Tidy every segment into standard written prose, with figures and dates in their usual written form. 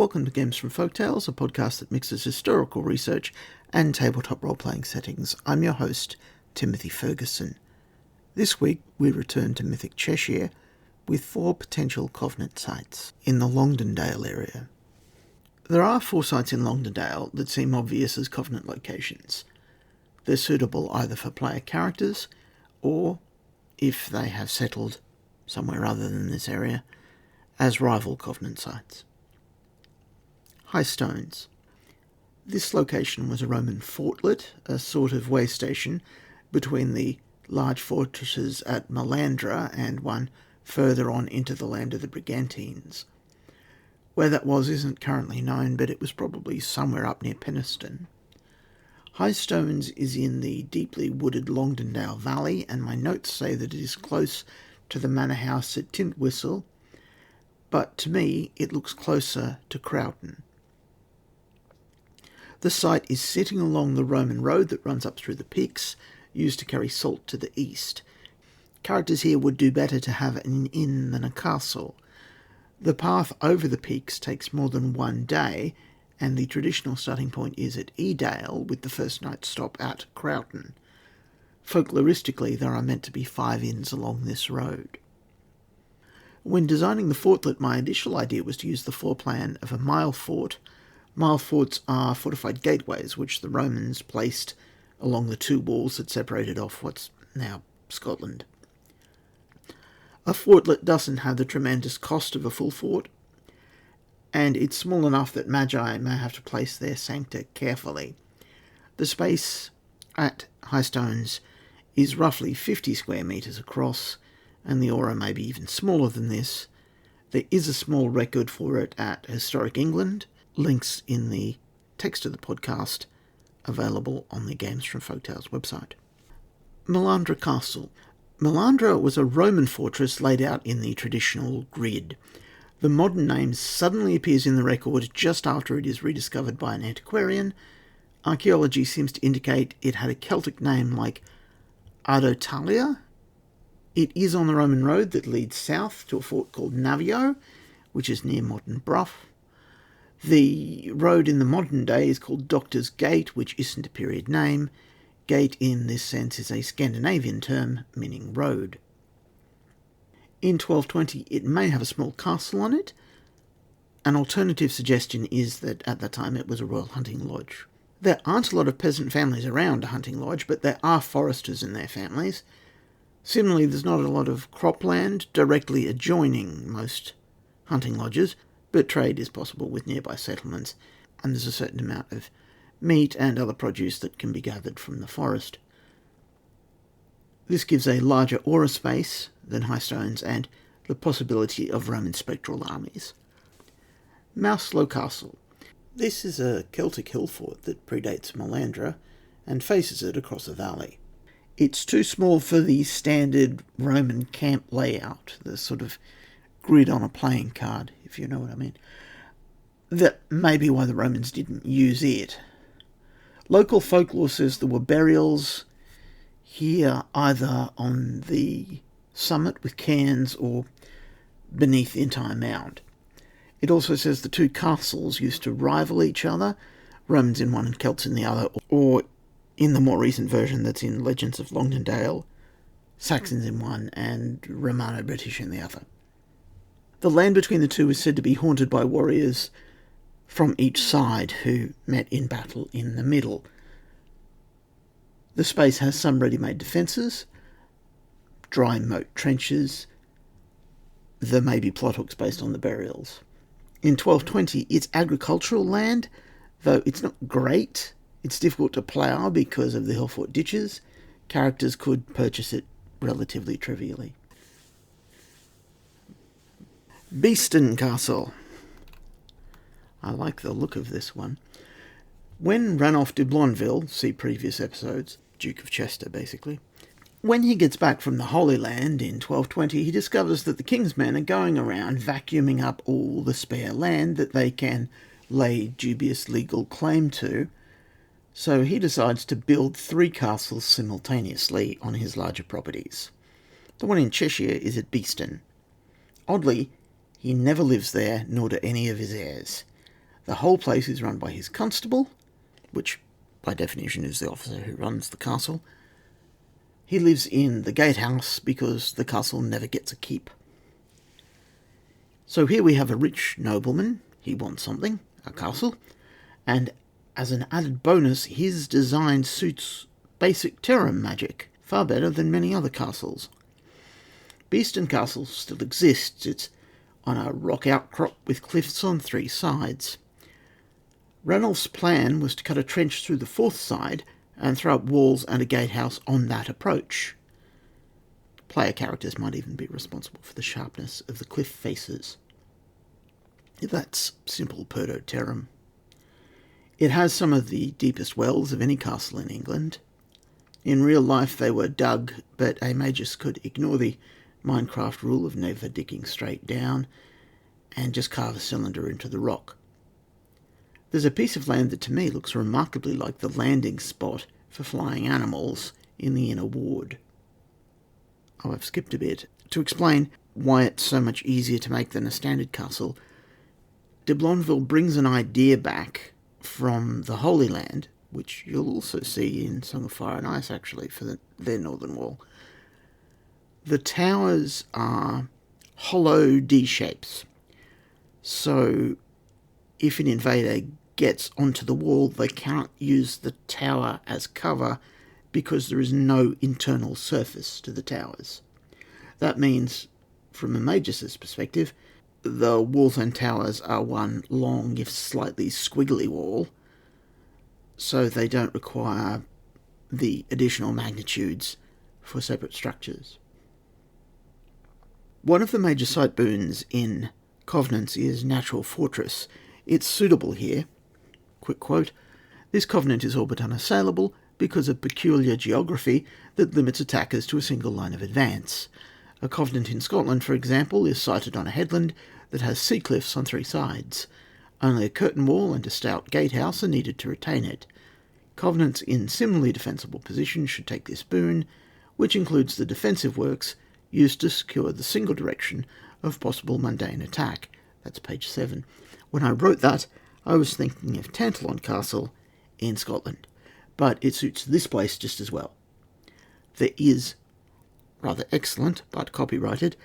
Welcome to Games from Folktales, a podcast that mixes historical research and tabletop role-playing settings. I'm your host, Timothy Ferguson. This week, we return to Mythic Cheshire with 4 potential Covenant sites in the Longdendale area. There are 4 sites in Longdendale that seem obvious as Covenant locations. They're suitable either for player characters or, if they have settled somewhere other than this area, as rival Covenant sites. High Stones. This location was a Roman fortlet, a sort of way station between the large fortresses at Melandra and one further on into the land of the Brigantines. Where that was isn't currently known, but it was probably somewhere up near Penistone. High Stones is in the deeply wooded Longdendale Valley, and my notes say that it is close to the manor house at Tintwistle, but to me it looks closer to Crowton. The site is sitting along the Roman road that runs up through the peaks, used to carry salt to the east. Characters here would do better to have an inn than a castle. The path over the peaks takes more than one day, and the traditional starting point is at Edale, with the first night stop at Crowton. Folkloristically, there are meant to be 5 inns along this road. When designing the fortlet, my initial idea was to use the floor plan of a mile fort. Mile forts are fortified gateways, which the Romans placed along the 2 walls that separated off what's now Scotland. A fortlet doesn't have the tremendous cost of a full fort, and it's small enough that magi may have to place their sancta carefully. The space at High Stones is roughly 50 square metres across, and the aura may be even smaller than this. There is a small record for it at Historic England, links in the text of the podcast, available on the Games from Folktales website. Melandra Castle. Melandra was a Roman fortress laid out in the traditional grid. The modern name suddenly appears in the record just after it is rediscovered by an antiquarian. Archaeology seems to indicate it had a Celtic name like Ardotalia. It is on the Roman road that leads south to a fort called Navio, which is near modern Brough. The road in the modern day is called Doctor's Gate, which isn't a period name. Gate in this sense is a Scandinavian term meaning road. In 1220 it may have a small castle on it. An alternative suggestion is that at that time it was a royal hunting lodge. There aren't a lot of peasant families around a hunting lodge, but there are foresters and their families. Similarly, there's not a lot of cropland directly adjoining most hunting lodges, but trade is possible with nearby settlements, and there's a certain amount of meat and other produce that can be gathered from the forest. This gives a larger aura space than High Stones and the possibility of Roman spectral armies. Mouslow Castle. This is a Celtic hill fort that predates Melandra and faces it across a valley. It's too small for the standard Roman camp layout, the sort of grid on a playing card, if you know what I mean. That may be why the Romans didn't use it. Local folklore says there were burials here either on the summit with cairns or beneath the entire mound. It also says the 2 castles used to rival each other, Romans in one and Celts in the other, or in the more recent version that's in Legends of Longdendale, Saxons in one and Romano-British in the other. The land between the 2 is said to be haunted by warriors from each side who met in battle in the middle. The space has some ready-made defences, dry moat trenches. There may be plot hooks based on the burials. In 1220, it's agricultural land, though it's not great. It's difficult to plough because of the hillfort ditches. Characters could purchase it relatively trivially. Beeston Castle. I like the look of this one. When Ranulph de Blondeville, see previous episodes, Duke of Chester basically, when he gets back from the Holy Land in 1220, he discovers that the king's men are going around vacuuming up all the spare land that they can lay dubious legal claim to, so he decides to build 3 castles simultaneously on his larger properties. The one in Cheshire is at Beeston. Oddly, he never lives there, nor do any of his heirs. The whole place is run by his constable, which by definition is the officer who runs the castle. He lives in the gatehouse because the castle never gets a keep. So here we have a rich nobleman. He wants something, a castle, and as an added bonus, his design suits basic terror magic far better than many other castles. Beeston Castle still exists. It's on a rock outcrop with cliffs on 3 sides. Ranulph's plan was to cut a trench through the 4th side and throw up walls and a gatehouse on that approach. Player characters might even be responsible for the sharpness of the cliff faces. That's simple Perdo Terram. It has some of the deepest wells of any castle in England. In real life they were dug, but a magus could ignore the Minecraft rule of never digging straight down and just carve a cylinder into the rock. There's a piece of land that to me looks remarkably like the landing spot for flying animals in the inner ward. Oh, I've skipped a bit. To explain why it's so much easier to make than a standard castle, de Blondeville brings an idea back from the Holy Land, which you'll also see in Song of Fire and Ice, actually, for their northern wall. The towers are hollow D shapes. So if an invader gets onto the wall, they can't use the tower as cover because there is no internal surface to the towers. That means, from a magus's perspective, the walls and towers are one long, if slightly squiggly wall, so they don't require the additional magnitudes for separate structures. One of the major site boons in Covenants is Natural Fortress. It's suitable here. Quick quote, "This covenant is all but unassailable because of peculiar geography that limits attackers to a single line of advance. A covenant in Scotland, for example, is sited on a headland that has sea cliffs on 3 sides. Only a curtain wall and a stout gatehouse are needed to retain it. Covenants in similarly defensible positions should take this boon, which includes the defensive works used to secure the single direction of possible mundane attack." That's page 7. When I wrote that, I was thinking of Tantallon Castle in Scotland, but it suits this place just as well. There is rather excellent, but copyrighted,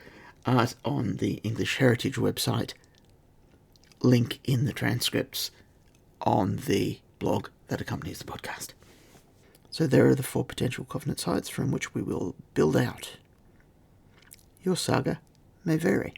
art on the English Heritage website. Link in the transcripts on the blog that accompanies the podcast. So there are the 4 potential Covenant sites from which we will build out. Your saga may vary.